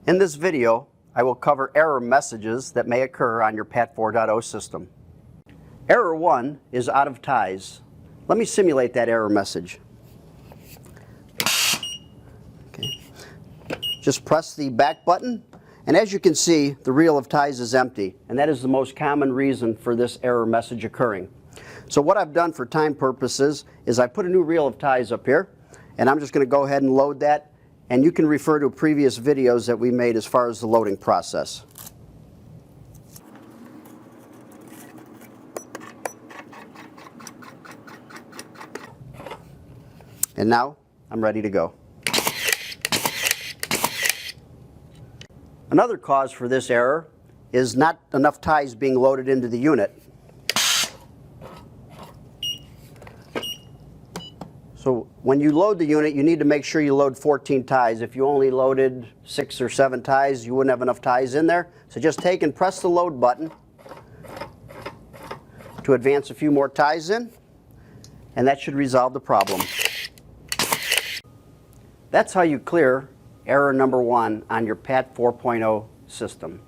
In this video, I will cover error messages that may occur on your PAT 4.0 system. Error 1 is out of ties. Let me simulate that error message. Okay. Just press the back button, and as you can see, the reel of ties is empty, and that is the most common reason for this error message occurring. So what I've done for time purposes is I put a new reel of ties up here, and I'm just going to go ahead and load that, and you can refer to previous videos that we made as far as the loading process. And now I'm ready to go. Another cause for this error is not enough ties being loaded into the unit. So when you load the unit, you need to make sure you load 14 ties. If you only loaded 6 or 7 ties, you wouldn't have enough ties in there. So just take and press the load button to advance a few more ties in, and that should resolve the problem. That's how you clear error number 1 on your PAT 4.0 system.